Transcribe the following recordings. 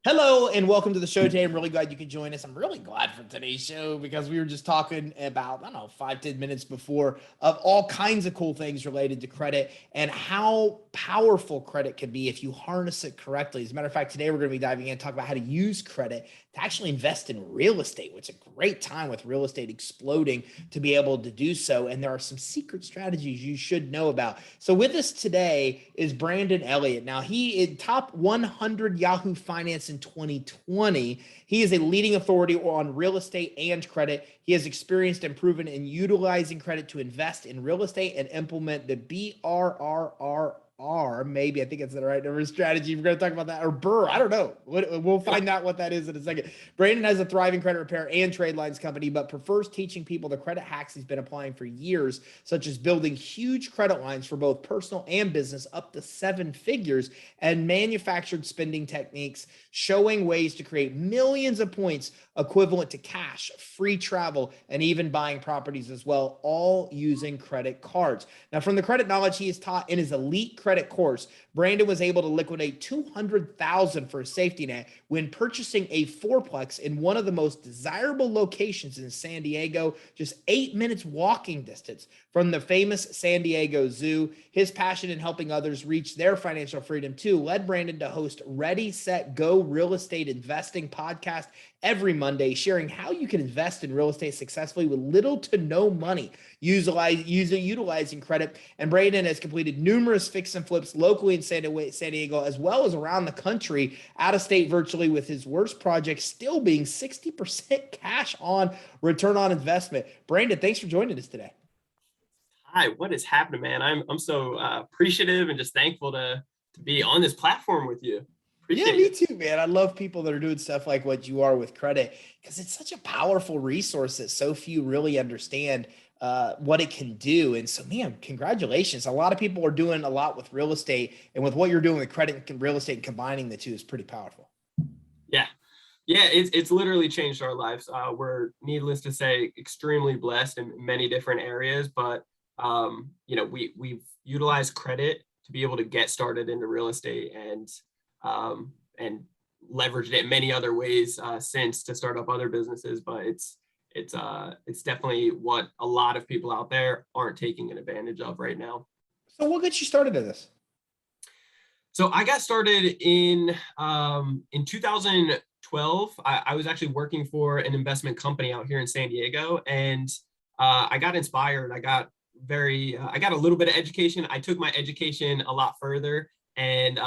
Hello and welcome to the show today. I'm really glad you could join us. I'm really glad for today's show because we were just talking about, 5-10 minutes before of all kinds of cool things related to credit and how powerful credit can be if you harness it correctly. As a matter of fact, today we're going to be diving in and talk about how to use credit to actually invest in real estate, which is a great time with real estate exploding to be able to do so. And there are some secret strategies you should know about. So with us today is Brandon Elliott. Now he is top 100 Yahoo Finance in 2020. He is a leading authority on real estate and credit. He has experienced and proven in utilizing credit to invest in real estate and implement the BRRRR, maybe I think it's the right number, strategy. We're going to talk about that, or BRRRR. I don't know. We'll find out what that is in a second. Brandon has a thriving credit repair and trade lines company, but prefers teaching people the credit hacks he's been applying for years, such as building huge credit lines for both personal and business up to 7 figures and manufactured spending techniques, showing ways to create millions of points equivalent to cash, free travel, and even buying properties as well, all using credit cards. Now, from the credit knowledge he has taught in his elite credit course, Brandon was able to liquidate $200,000 for a safety net when purchasing a fourplex in one of the most desirable locations in San Diego, just 8 minutes walking distance from the famous San Diego Zoo. His passion in helping others reach their financial freedom too led Brandon to host Ready, Set, Go Real Estate Investing podcast every Monday, sharing how you can invest in real estate successfully with little to no money, utilizing credit. And Brandon has completed numerous fix and flips locally in San Diego, as well as around the country, out of state virtually, with his worst project still being 60% cash on return on investment. Brandon, thanks for joining us today. Hi, what is happening, man? I'm so appreciative and just thankful to be on this platform with you. Appreciate me too, man. I love people that are doing stuff like what you are with credit, because it's such a powerful resource that so few really understand what it can do. And so, man, congratulations. A lot of people are doing a lot with real estate, and with what you're doing with credit and real estate and combining the two is pretty powerful. Yeah, it's literally changed our lives. We're, needless to say, extremely blessed in many different areas, but we've utilized credit to be able to get started into real estate and leveraged it in many other ways since to start up other businesses. But it's definitely what a lot of people out there aren't taking an advantage of right now. So what got you started in this? So I got started in 2012. I was actually working for an investment company out here in San Diego, and I got inspired. I got a little bit of education. I took my education a lot further and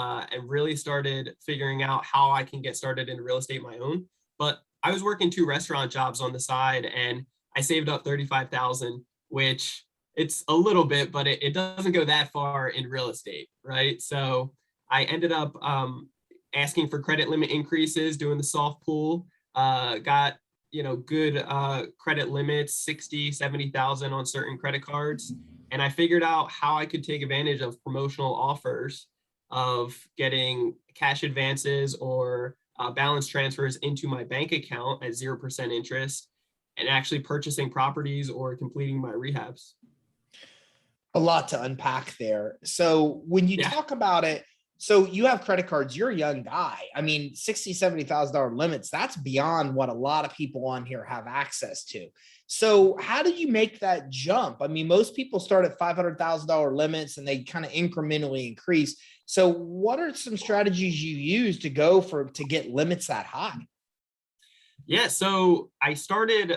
really started figuring out how I can get started in real estate my own. But I was working 2 restaurant jobs on the side, and I saved up $35,000, which it's a little bit, but it doesn't go that far in real estate, right? So I ended up asking for credit limit increases, doing the soft pull, got good credit limits, 60, 70,000 on certain credit cards. And I figured out how I could take advantage of promotional offers of getting cash advances or balance transfers into my bank account at 0% interest, and actually purchasing properties or completing my rehabs. A lot to unpack there. So when you talk about it, so you have credit cards, you're a young guy. I mean, $60,000, $70,000 limits, that's beyond what a lot of people on here have access to. So how did you make that jump? I mean, most people start at $500,000 limits and they kind of incrementally increase. So what are some strategies you use to get limits that high? Yeah, so I started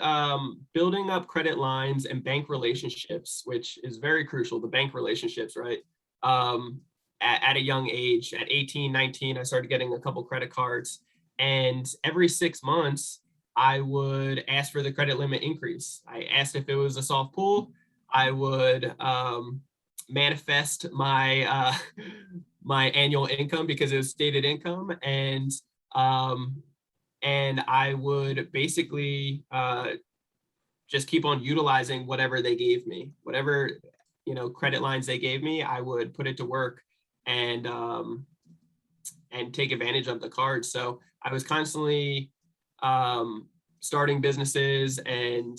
building up credit lines and bank relationships, which is very crucial, the bank relationships, right? At a young age, at 18, 19, I started getting a couple credit cards, and every 6 months, I would ask for the credit limit increase. I asked if it was a soft pull. I would manifest my my annual income because it was stated income, and I would basically just keep on utilizing whatever they gave me, whatever credit lines they gave me. I would put it to work and take advantage of the cards. So I was constantly starting businesses and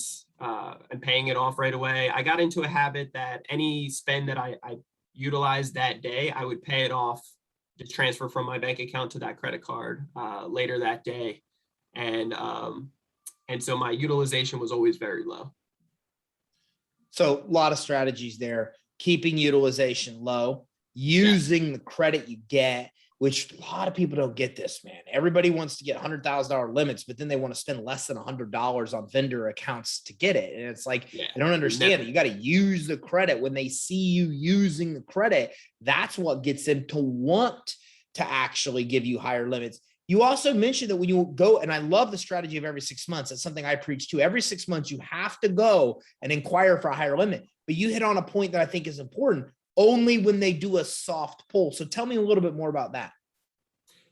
paying it off right away. I got into a habit that any spend that I utilized that day, I would pay it off just transfer from my bank account to that credit card later that day. And so my utilization was always very low. So a lot of strategies there, keeping utilization low, using the credit you get, which a lot of people don't get this, man. Everybody wants to get $100,000 limits, but then they want to spend less than $100 on vendor accounts to get it. And it's like, they don't understand it. You got to use the credit. When they see you using the credit, that's what gets them to want to actually give you higher limits. You also mentioned that when you go, and I love the strategy of every 6 months. That's something I preach too. Every 6 months, you have to go and inquire for a higher limit. But you hit on a point that I think is important. Only when they do a soft pull. So tell me a little bit more about that.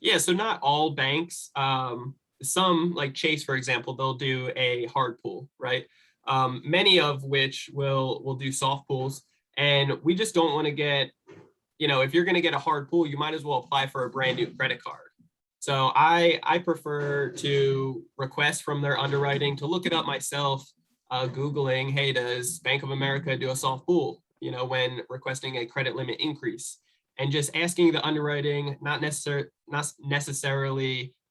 Yeah, so not all banks, some like Chase, for example, they'll do a hard pull, right? Many of which will do soft pulls. And we just don't want to get, if you're going to get a hard pull, you might as well apply for a brand new credit card. So I prefer to request from their underwriting, to look it up myself, Googling, hey, does Bank of America do a soft pull, when requesting a credit limit increase, and just asking the underwriting, not necessarily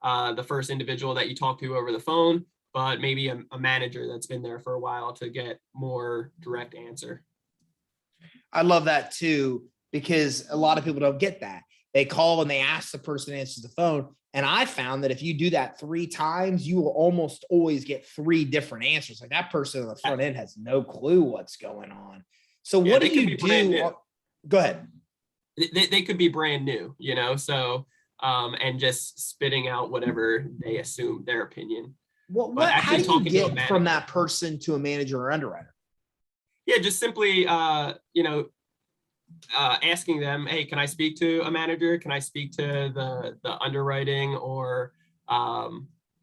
the first individual that you talk to over the phone, but maybe a manager that's been there for a while to get more direct answer. I love that too, because a lot of people don't get that. They call and they ask the person who answers the phone. And I found that if you do that 3 times, you will almost always get 3 different answers. Like that person on the front end has no clue what's going on. So what do you do? Go ahead. They could be brand new, so, and just spitting out whatever they assume their opinion. How do you get from that person to a manager or underwriter? Yeah, just simply, asking them, hey, can I speak to a manager? Can I speak to the underwriting or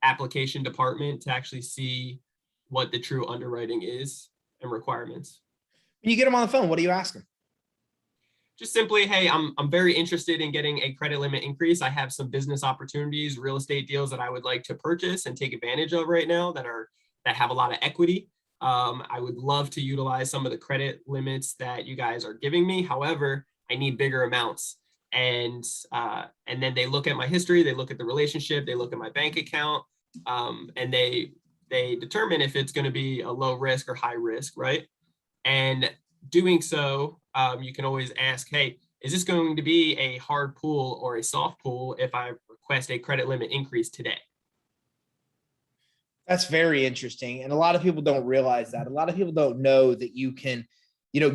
application department to actually see what the true underwriting is and requirements? When you get them on the phone, what do you ask them? Just simply, hey, I'm very interested in getting a credit limit increase. I have some business opportunities, real estate deals that I would like to purchase and take advantage of right now that have a lot of equity. I would love to utilize some of the credit limits that you guys are giving me. However, I need bigger amounts. And then they look at my history, they look at the relationship, they look at my bank account, and they determine if it's going to be a low risk or high risk, right? And doing so, you can always ask, hey, is this going to be a hard pull or a soft pull if I request a credit limit increase today? That's very interesting. And a lot of people don't realize that. A lot of people don't know that you can,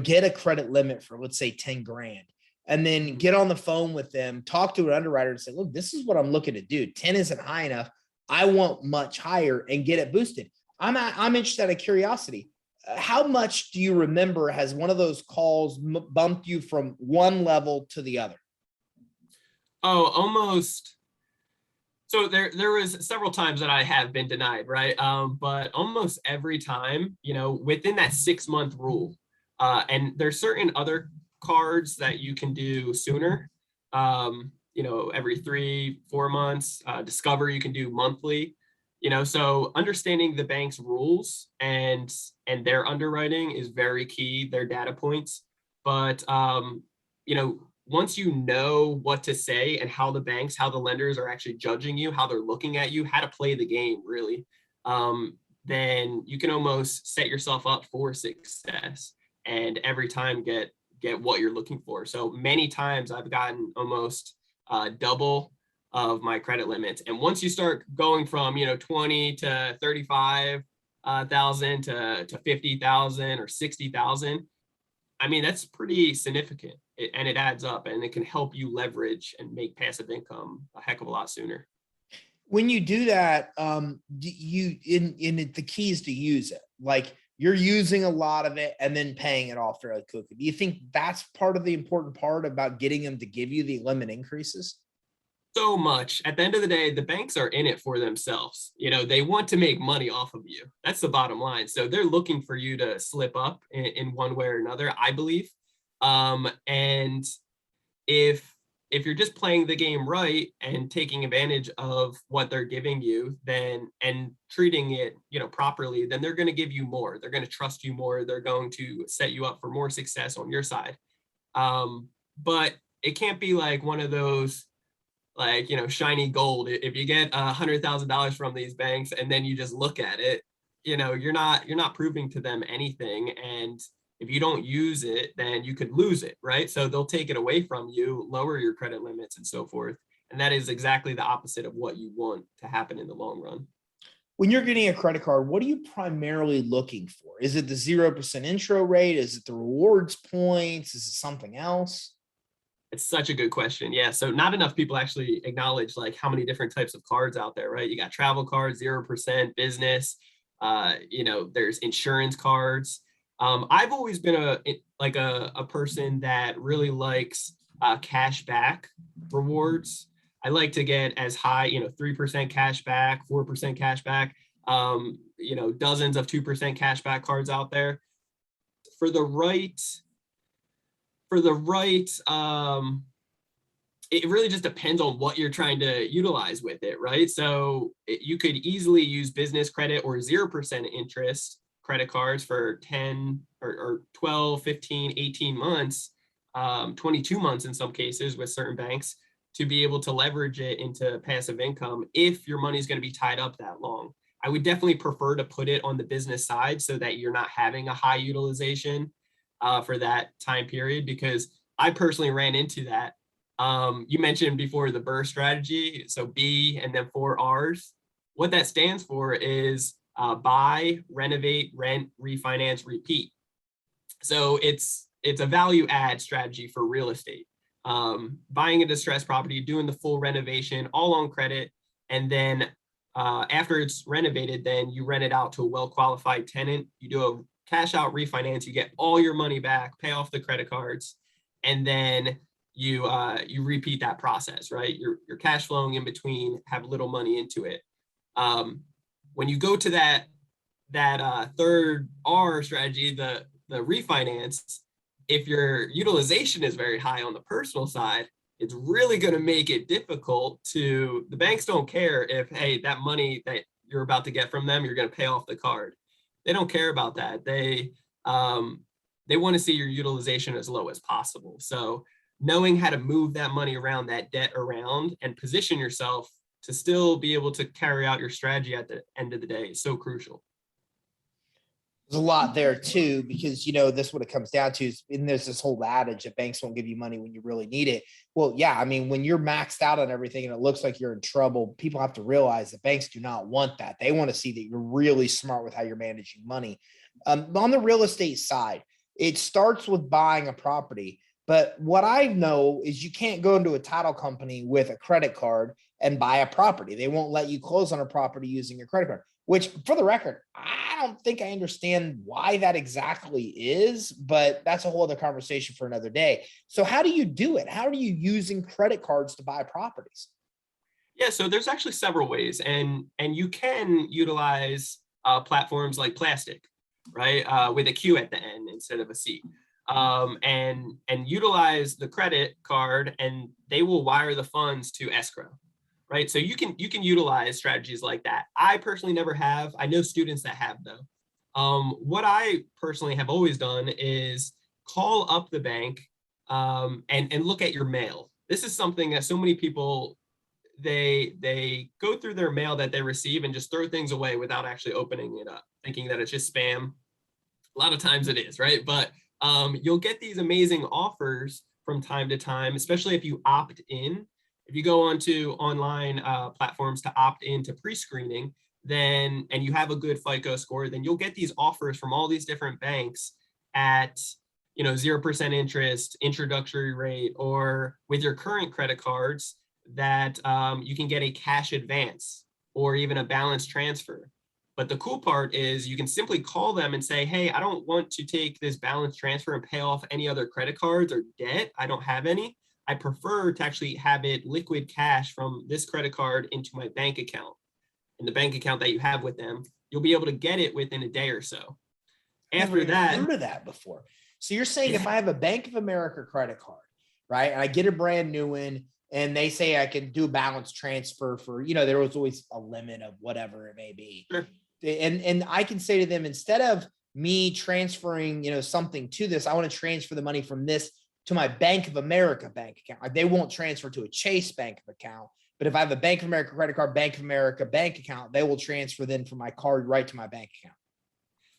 get a credit limit for, let's say, 10 grand, and then get on the phone with them, talk to an underwriter and say, look, this is what I'm looking to do. 10 isn't high enough. I want much higher, and get it boosted. I'm interested out of curiosity. How much do you remember has one of those calls bumped you from one level to the other? Oh, almost. So there was several times that I have been denied, right? But almost every time, within that 6-month rule, and there's certain other cards that you can do sooner, every 3-4 months. Discover you can do monthly, so understanding the bank's rules and their underwriting is very key, their data points. But, once you know what to say and how the lenders are actually judging you, how they're looking at you, how to play the game, really, then you can almost set yourself up for success and every time get what you're looking for. So many times I've gotten almost double of my credit limits. And once you start going from, 20 to 35,000 to 50,000 or 60,000, I mean, that's pretty significant, and it adds up, and it can help you leverage and make passive income a heck of a lot sooner. When you do that, the key is to use it. Like, you're using a lot of it and then paying it off fairly quickly. Do you think that's part of the important part about getting them to give you the limit increases? So much. At the end of the day, the banks are in it for themselves. They want to make money off of you. That's the bottom line. So they're looking for you to slip up in one way or another, I believe. And if you're just playing the game right and taking advantage of what they're giving you, and treating it, properly, then they're going to give you more. They're going to trust you more. They're going to set you up for more success on your side. But it can't be like one of those, like, shiny gold. If you get $100,000 from these banks and then you just look at it, you're not proving to them anything. And if you don't use it, then you could lose it, right? So they'll take it away from you, lower your credit limits and so forth. And that is exactly the opposite of what you want to happen in the long run. When you're getting a credit card, what are you primarily looking for? Is it the 0% intro rate? Is it the rewards points? Is it something else? It's such a good question. Yeah. So not enough people actually acknowledge like how many different types of cards out there, right? You got travel cards, 0% business, there's insurance cards. I've always been a person that really likes cash back rewards. I like to get as high, 3% cash back, 4% cash back, dozens of 2% cash back cards out there. For the right, it really just depends on what you're trying to utilize with it, right? So you could easily use business credit or 0% interest credit cards for 10 or 12, 15, 18 months, 22 months in some cases with certain banks, to be able to leverage it into passive income if your money is going to be tied up that long. I would definitely prefer to put it on the business side so that you're not having a high utilization for that time period, because I personally ran into that. You mentioned before the BRRRR strategy, so B and then 4 R's. What that stands for is buy, renovate, rent, refinance, repeat. So it's a value add strategy for real estate. Buying a distressed property, doing the full renovation, all on credit, and then after it's renovated, then you rent it out to a well-qualified tenant. You do a cash out refinance, you get all your money back, pay off the credit cards, and then you repeat that process, right? You're cash flowing in between, have little money into it. When you go to that third R strategy, the refinance, if your utilization is very high on the personal side, it's really going to make it difficult the banks don't care if, hey, that money that you're about to get from them, you're going to pay off the card. They don't care about that. They want to see your utilization as low as possible. So knowing how to move that money around, that debt around, and position yourself to still be able to carry out your strategy at the end of the day is so crucial. There's a lot there too, because this what it comes down to is, and there's this whole adage that banks won't give you money when you really need it. Well, yeah, I mean, when you're maxed out on everything and it looks like you're in trouble, people have to realize that banks do not want that. They want to see that you're really smart with how you're managing money. On the real estate side, it starts with buying a property. But what I know is you can't go into a title company with a credit card and buy a property. They won't let you close on a property using your credit card, which, for the record, I don't think I understand why that exactly is, but that's a whole other conversation for another day. So how do you do it? How are you using credit cards to buy properties? Yeah, so there's actually several ways, and you can utilize platforms like Plastic, right, with a Q at the end instead of a C, and utilize the credit card, and they will wire the funds to escrow. Right. So you can utilize strategies like that. I personally never have. I know students that have, though. What I personally have always done is call up the bank and look at your mail. This is something that so many people, they go through their mail that they receive and just throw things away without actually opening it up, thinking that it's just spam. A lot of times it is, right? But you'll get these amazing offers from time to time, especially if you opt in. If you go onto online platforms to opt into pre-screening, and you have a good FICO score, then you'll get these offers from all these different banks at 0% interest, introductory rate, or with your current credit cards that you can get a cash advance or even a balance transfer. But the cool part is you can simply call them and say, hey, I don't want to take this balance transfer and pay off any other credit cards or debt. I don't have any. I prefer to actually have it liquid cash from this credit card into my bank account. And the bank account that you have with them, you'll be able to get it within a day or so. After that, heard of that before. So you're saying if I have a Bank of America credit card, right, and I get a brand new one, and they say I can do a balance transfer for, there was always a limit of whatever it may be. Sure. And I can say to them, instead of me transferring, something to this, I want to transfer the money from this to my Bank of America bank account. Like they won't transfer to a Chase Bank account. But if I have a Bank of America credit card, Bank of America bank account, they will transfer then from my card right to my bank account.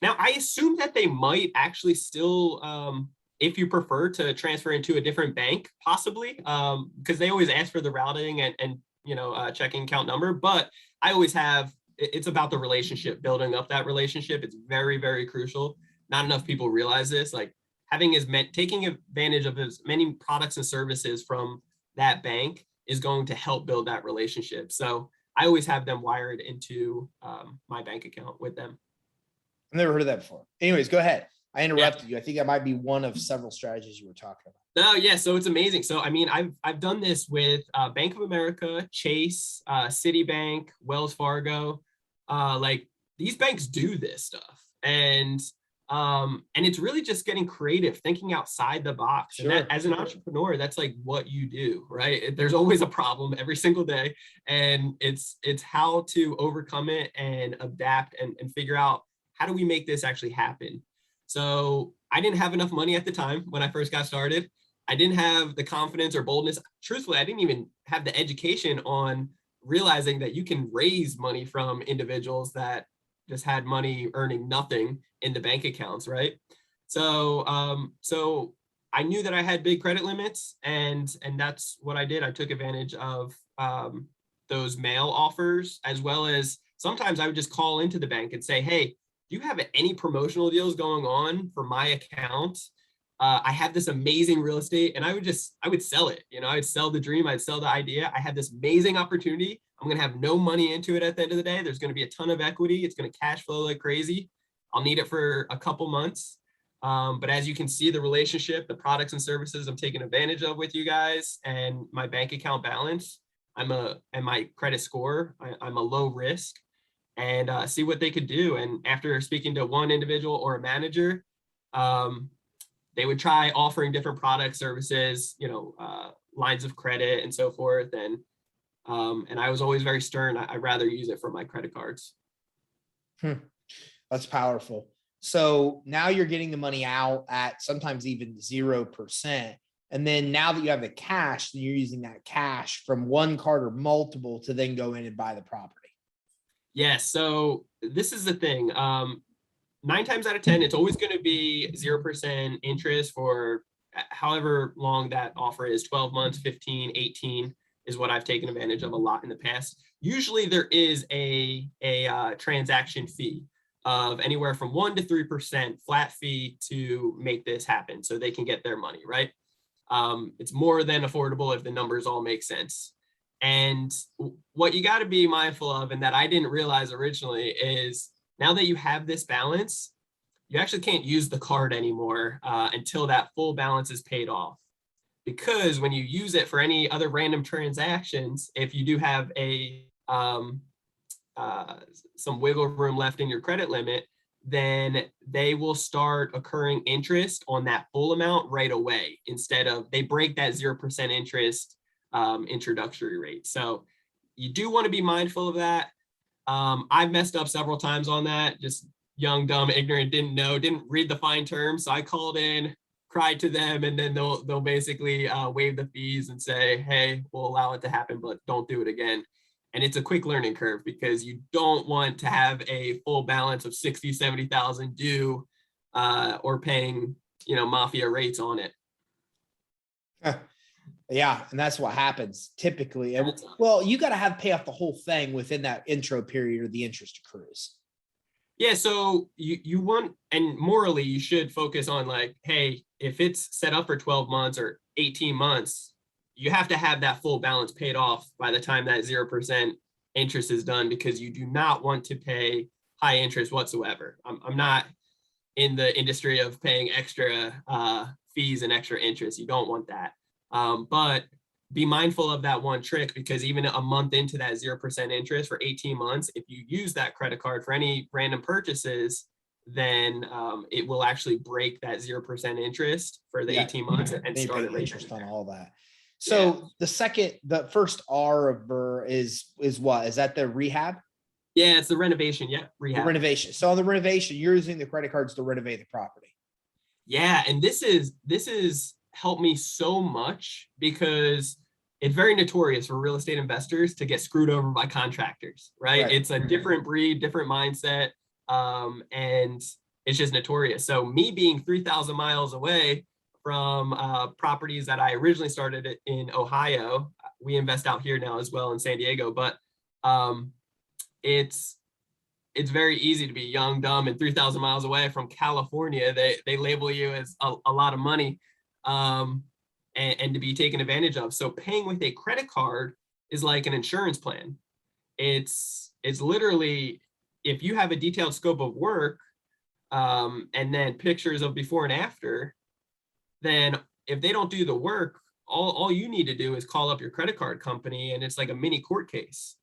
Now, I assume that they might actually still, if you prefer to transfer into a different bank, possibly, because they always ask for the routing and checking account number. But I always have, it's about the relationship, building up that relationship. It's very, very crucial. Not enough people realize this. Like taking advantage of as many products and services from that bank is going to help build that relationship. So I always have them wired into my bank account with them. I've never heard of that before. Anyways, go ahead. I interrupted you. I think that might be one of several strategies you were talking about. No, yeah, so it's amazing. So I mean, I've done this with Bank of America, Chase, Citibank, Wells Fargo. Like these banks do this stuff, and it's really just getting creative, thinking outside the box. Sure. And that, as an entrepreneur, that's like what you do, right? There's always a problem every single day, and it's how to overcome it and adapt and figure out how do we make this actually happen. So I didn't have enough money at the time when I first got started. I didn't have the confidence or boldness. Truthfully, I didn't even have the education on realizing that you can raise money from individuals that just had money earning nothing in the bank accounts, right? So so I knew that I had big credit limits, and that's what I did. I took advantage of those mail offers, as well as sometimes I would just call into the bank and say, hey, do you have any promotional deals going on for my account? I have this amazing real estate, and I would sell it. I'd sell the dream. I'd sell the idea. I have this amazing opportunity. I'm going to have no money into it at the end of the day. There's going to be a ton of equity. It's going to cash flow like crazy. I'll need it for a couple months. But as you can see, the relationship, the products and services I'm taking advantage of with you guys, and my bank account balance, and my credit score, I'm a low risk, and see what they could do. And after speaking to one individual or a manager, they would try offering different products, services, lines of credit and so forth. And I was always very stern. I'd rather use it for my credit cards. That's powerful. So now you're getting the money out at sometimes even 0%. And then now that you have the cash, then you're using that cash from one card or multiple to then go in and buy the property. Yes. So this is the thing. 9 times out of 10, it's always going to be 0% interest for however long that offer is, 12 months, 15, 18 is what I've taken advantage of a lot in the past. Usually there is a transaction fee of anywhere from 1 to 3% flat fee to make this happen so they can get their money, right? It's more than affordable if the numbers all make sense. And what you got to be mindful of, and that I didn't realize originally, is now that you have this balance, you actually can't use the card anymore until that full balance is paid off. Because when you use it for any other random transactions, if you do have some wiggle room left in your credit limit, then they will start accruing interest on that full amount right away. Instead of, they break that 0% interest introductory rate. So you do want to be mindful of that. I've messed up several times on that. Just young, dumb, ignorant, didn't read the fine terms. So I called in, cried to them, and then they'll basically waive the fees and say, hey, we'll allow it to happen, but don't do it again. And it's a quick learning curve, because you don't want to have a full balance of 60, 70,000 due or paying, mafia rates on it. Yeah. And that's what happens typically. And well, you got to pay off the whole thing within that intro period or the interest accrues. Yeah. So you want, and morally, you should focus on like, hey, if it's set up for 12 months or 18 months, you have to have that full balance paid off by the time that 0% interest is done, because you do not want to pay high interest whatsoever. I'm not in the industry of paying extra fees and extra interest. You don't want that. But be mindful of that one trick, because even a month into that 0% interest for 18 months, if you use that credit card for any random purchases, then it will actually break that 0% interest for the 18 months and start it interest on all that. So the first R of BRRRR is what? Is that the rehab? Yeah, it's the renovation. Yeah, rehab. The renovation. So on the renovation, you're using the credit cards to renovate the property. Yeah, and this is helped me so much because it's very notorious for real estate investors to get screwed over by contractors, right? Right. It's a different breed, different mindset, and it's just notorious. So me being 3,000 miles away from properties that I originally started in Ohio, we invest out here now as well in San Diego, but it's very easy to be young, dumb, and 3,000 miles away from California. They label you as a lot of money, and to be taken advantage of. So paying with a credit card is like an insurance plan. It's literally, if you have a detailed scope of work, and then pictures of before and after, then if they don't do the work, all you need to do is call up your credit card company, and it's like a mini court case.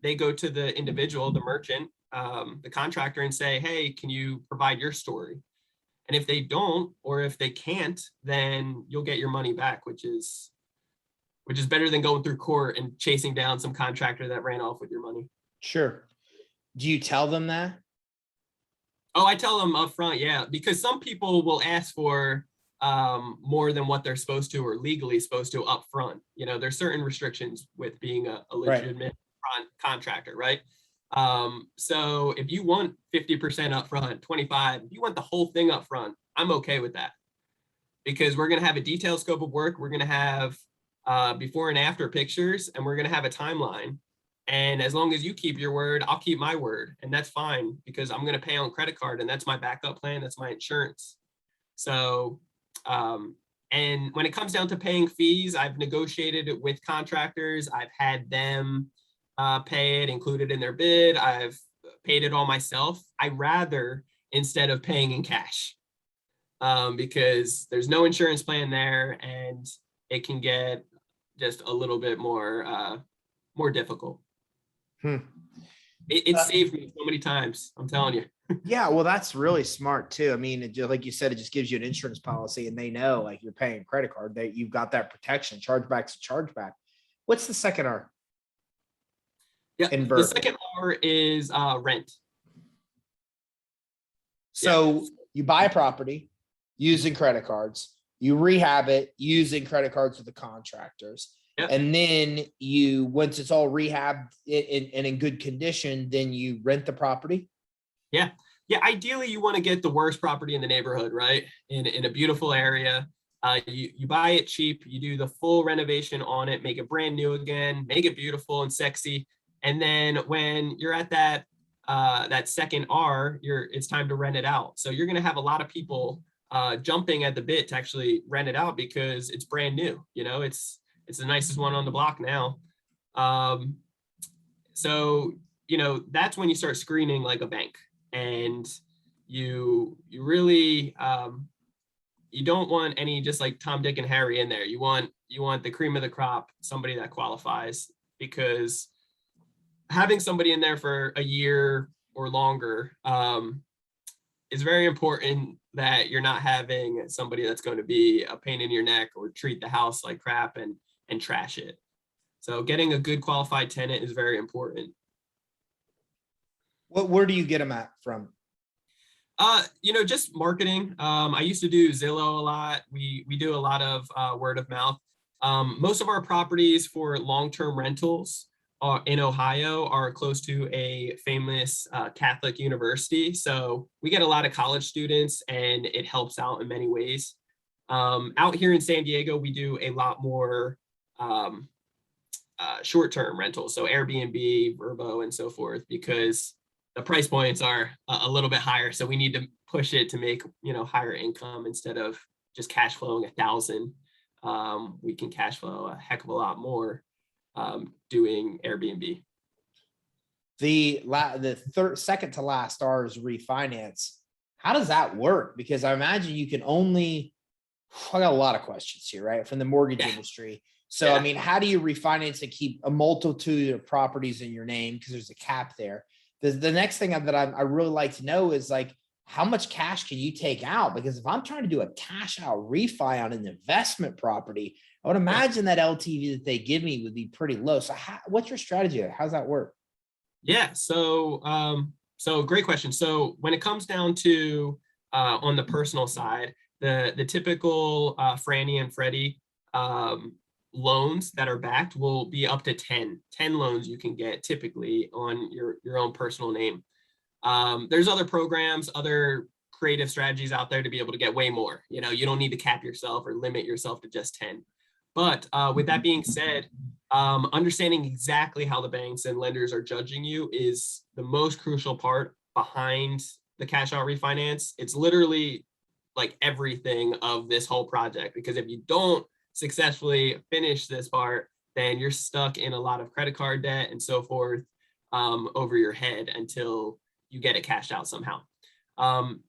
They go to the individual, the merchant, the contractor, and say, hey, can you provide your story? And if they don't, or if they can't, then you'll get your money back, which is better than going through court and chasing down some contractor that ran off with your money. Sure. Do you tell them that? Oh, I tell them up front, yeah, because some people will ask for more than what they're supposed to or legally supposed to up front. There's certain restrictions with being a legitimate contractor, right? So if you want 50% up front, 25, if you want the whole thing up front, I'm okay with that, because we're going to have a detailed scope of work. We're going to have before and after pictures, and we're going to have a timeline. And as long as you keep your word, I'll keep my word. And that's fine, because I'm going to pay on credit card, and that's my backup plan. That's my insurance. So, and when it comes down to paying fees, I've negotiated it with contractors. I've had them pay it, included in their bid. I've paid it all myself. I rather, instead of paying in cash, because there's no insurance plan there, and it can get just a little bit more difficult. It saved me so many times, I'm telling you. Yeah, well, that's really smart too. I mean, like you said, it just gives you an insurance policy, and they know, like, you're paying credit card, that you've got that protection. Chargeback's a chargeback. What's the second R? Yeah, the second R is rent. So you buy a property using credit cards, you rehab it using credit cards with the contractors. Yep. And then once it's all rehabbed and in good condition, then you rent the property. Yeah. Ideally, you want to get the worst property in the neighborhood, right? In a beautiful area. You buy it cheap. You do the full renovation on it, make it brand new again, make it beautiful and sexy. And then when you're at that second R, it's time to rent it out. So you're going to have a lot of people jumping at the bit to actually rent it out, because it's brand new. It's the nicest one on the block now. So, that's when you start screening like a bank, and you really, you don't want any just like Tom, Dick, and Harry in there. You want the cream of the crop, somebody that qualifies, because having somebody in there for a year or longer is very important, that you're not having somebody that's going to be a pain in your neck or treat the house like crap and trash it. So getting a good qualified tenant is very important. Where do you get them from? Just marketing. I used to do Zillow a lot. We do a lot of word of mouth. Most of our properties for long-term rentals in Ohio are close to a famous Catholic university. So we get a lot of college students, and it helps out in many ways. Out here in San Diego, we do a lot more short-term rentals, so Airbnb, Vrbo, and so forth, because the price points are a little bit higher. So we need to push it to make higher income instead of just cash flowing 1,000. We can cash flow a heck of a lot more doing Airbnb. The second to last R is refinance. How does that work? Because I imagine you can only. I got a lot of questions here, right, from the mortgage industry. So, I mean, how do you refinance and keep a multitude of properties in your name? Because there's a cap there. The next thing that I really like to know is, like, how much cash can you take out? Because if I'm trying to do a cash out refi on an investment property, I would imagine that LTV that they give me would be pretty low. So what's your strategy? How's that work? Yeah. So great question. So when it comes down to on the personal side, The typical Fannie and Freddie loans that are backed will be up to 10 loans you can get typically on your own personal name. There's other programs, other creative strategies out there to be able to get way more. You know, you don't need to cap yourself or limit yourself to just 10. But with that being said, understanding exactly how the banks and lenders are judging you is the most crucial part behind the cash out refinance. It's literally like everything of this whole project, because if you don't successfully finish this part, then you're stuck in a lot of credit card debt and so forth over your head until you get it cashed out somehow.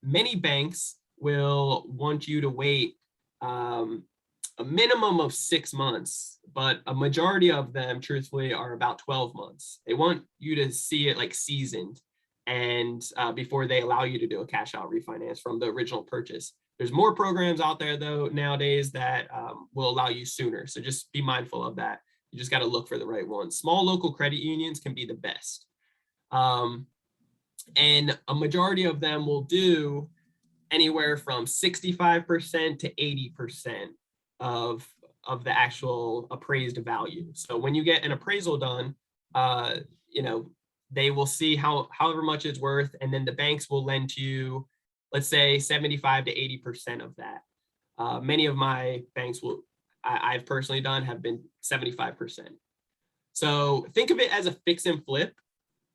Many banks will want you to wait a minimum of 6 months, but a majority of them, truthfully, are about 12 months. They want you to see it like seasoned and before they allow you to do a cash out refinance from the original purchase. There's more programs out there though nowadays that will allow you sooner. So just be mindful of that. You just got to look for the right ones. Small local credit unions can be the best. And a majority of them will do anywhere from 65% to 80% of the actual appraised value. So when you get an appraisal done, you know, they will see however much it's worth, and then the banks will lend to you, let's say 75 to 80% of that. Many of my banks I've personally done have been 75%. So think of it as a fix and flip,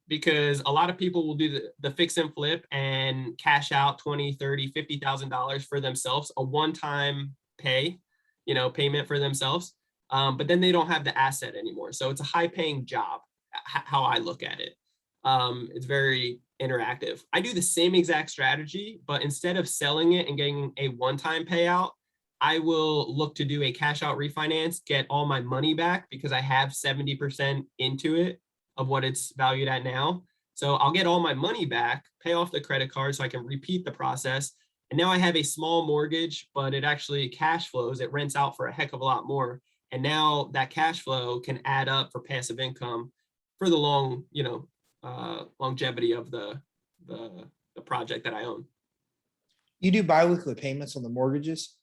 because a lot of people will do the fix and flip and cash out $20, $30, $50,000 for themselves, a one-time payment for themselves. But then they don't have the asset anymore. So it's a high-paying job, how I look at it. It's very interactive. I do the same exact strategy, but instead of selling it and getting a one-time payout, I will look to do a cash out refinance, get all my money back because I have 70% into it of what it's valued at now. So I'll get all my money back, pay off the credit card so I can repeat the process. And now I have a small mortgage, but it actually cash flows. It rents out for a heck of a lot more. And now that cash flow can add up for passive income for the long, longevity of the project that I own. You do biweekly payments on the mortgages?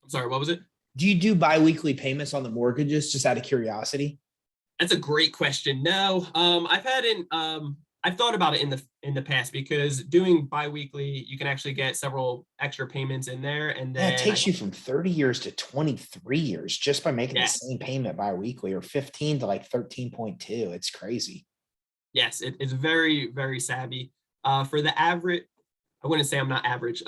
I'm sorry, what was it? Do you do biweekly payments on the mortgages, just out of curiosity? That's a great question. No, I've thought about it in the past, because doing biweekly, you can actually get several extra payments in there, and then it takes you from 30 years to 23 years just by making the same payment biweekly, or 15 to like 13.2. It's crazy. Yes, it's very, very savvy. For the average, I wouldn't say I'm not average.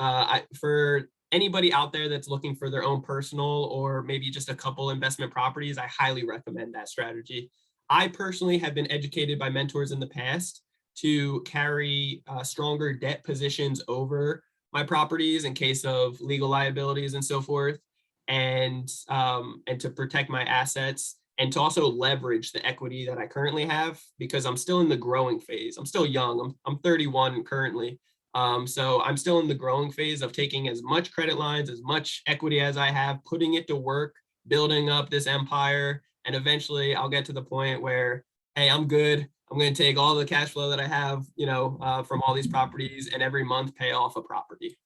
For anybody out there that's looking for their own personal or maybe just a couple investment properties, I highly recommend that strategy. I personally have been educated by mentors in the past to carry stronger debt positions over my properties in case of legal liabilities and so forth, and to protect my assets, and to also leverage the equity that I currently have, because I'm still in the growing phase. I'm still young. I'm 31 currently. So I'm still in the growing phase of taking as much credit lines, as much equity as I have, putting it to work, building up this empire. And eventually I'll get to the point where, hey, I'm good. I'm going to take all the cash flow that I have, from all these properties, and every month pay off a property.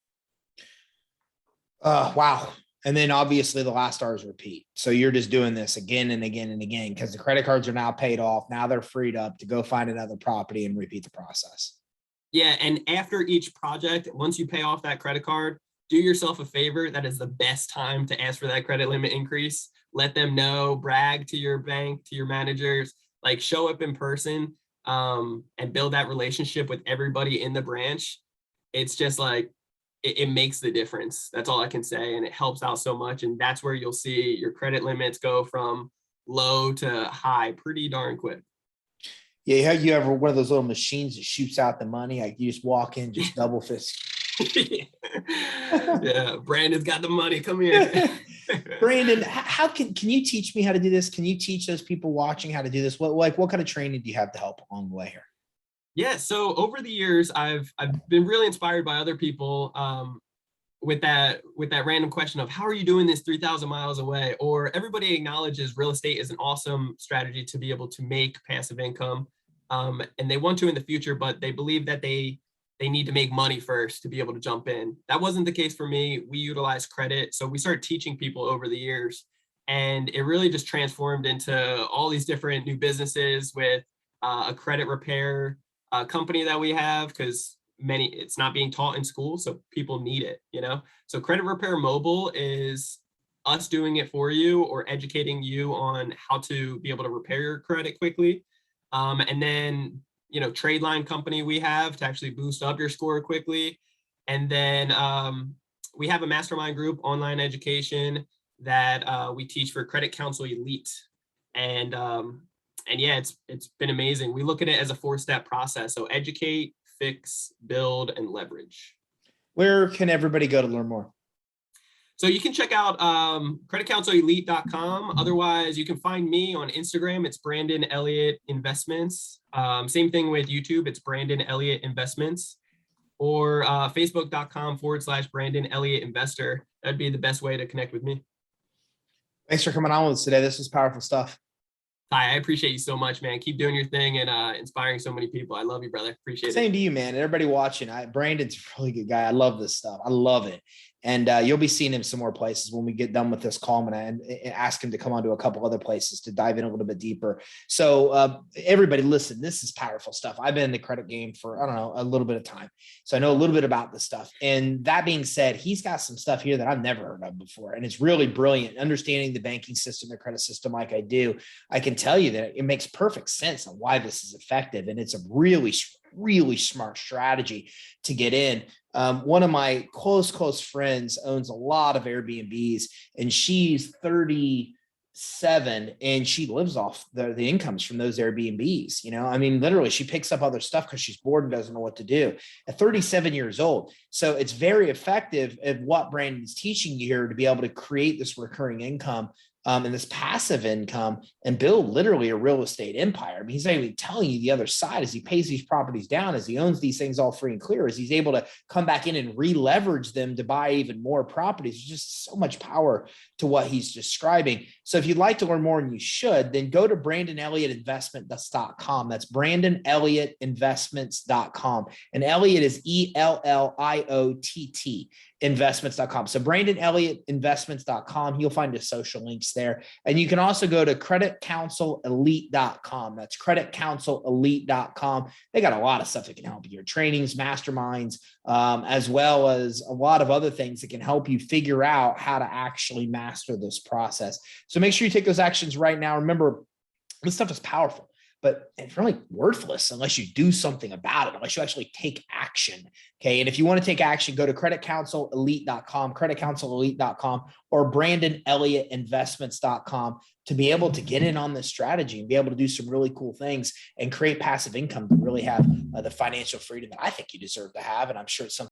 Wow. And then obviously the last R's repeat. So you're just doing this again and again and again, because the credit cards are now paid off. Now they're freed up to go find another property and repeat the process. Yeah. And after each project, once you pay off that credit card, do yourself a favor. That is the best time to ask for that credit limit increase. Let them know, brag to your bank, to your managers, like show up in person, and build that relationship with everybody in the branch. It's just like, it makes the difference. That's all I can say. And it helps out so much. And that's where you'll see your credit limits go from low to high pretty darn quick. Yeah. You have one of those little machines that shoots out the money? Like you just walk in, just double fist. Yeah. Brandon's got the money. Come here. Brandon, how can you teach me how to do this? Can you teach those people watching how to do this? What kind of training do you have to help along the way here? Yeah, so over the years, I've been really inspired by other people with that random question of, how are you doing this 3,000 miles away? Or everybody acknowledges real estate is an awesome strategy to be able to make passive income, and they want to in the future, but they believe that they they need to make money first to be able to jump in. That wasn't the case for me. We utilized credit. So we started teaching people over the years, and it really just transformed into all these different new businesses with a credit repair company that we have, because it's not being taught in school, so people need it, you know? So Credit Repair Mobile is us doing it for you or educating you on how to be able to repair your credit quickly. And then, you know, trade line company we have to actually boost up your score quickly. And then we have a mastermind group, online education, that we teach for Credit Counsel Elite. And yeah, it's been amazing. We look at it as a 4-step process. So educate, fix, build, and leverage. Where can everybody go to learn more? So you can check out creditcounselelite.com. Otherwise, you can find me on Instagram. It's Brandon Elliott Investments. Same thing with YouTube. It's Brandon Elliott Investments. Or facebook.com/Brandon Elliott Investor. That'd be the best way to connect with me. Thanks for coming on with us today. This was powerful stuff. Hi, I appreciate you so much, man. Keep doing your thing and inspiring so many people. I love you, brother. Appreciate it. Same to you, man. Everybody watching. Brandon's a really good guy. I love this stuff. I love it. And you'll be seeing him some more places when we get done with this call, and ask him to come on to a couple other places to dive in a little bit deeper. So everybody listen, this is powerful stuff. I've been in the credit game for, I don't know, a little bit of time. So I know a little bit about this stuff. And that being said, he's got some stuff here that I've never heard of before. And it's really brilliant. Understanding the banking system, the credit system like I do, I can tell you that it makes perfect sense on why this is effective. And it's a really smart strategy to get in. One of my close friends owns a lot of Airbnbs, and she's 37 and she lives off the incomes from those Airbnbs. You know, I mean, literally she picks up other stuff because she's bored and doesn't know what to do at 37 years old. So it's very effective at what Brandon's teaching you here to be able to create this recurring income and this passive income and build literally a real estate empire. I mean, he's not even telling you the other side as he pays these properties down, as he owns these things all free and clear, as he's able to come back in and re-leverage them to buy even more properties. There's just so much power to what he's describing. So if you'd like to learn more, and you should, then go to BrandonElliottInvestments.com. That's BrandonElliottInvestments.com. And Elliott is ELLIOTT. Investments.com. So BrandonElliottInvestments.com. You'll find his social links there. And you can also go to CreditCounselElite.com. That's CreditCounselElite.com. They got a lot of stuff that can help you. Your trainings, masterminds, as well as a lot of other things that can help you figure out how to actually master this process. So make sure you take those actions right now. Remember, this stuff is powerful, but it's really worthless unless you do something about it, unless you actually take action. Okay. And if you want to take action, go to CreditCounselElite.com, CreditCounselElite.com, or BrandonElliottInvestments.com to be able to get in on this strategy and be able to do some really cool things and create passive income to really have the financial freedom that I think you deserve to have. And I'm sure it's something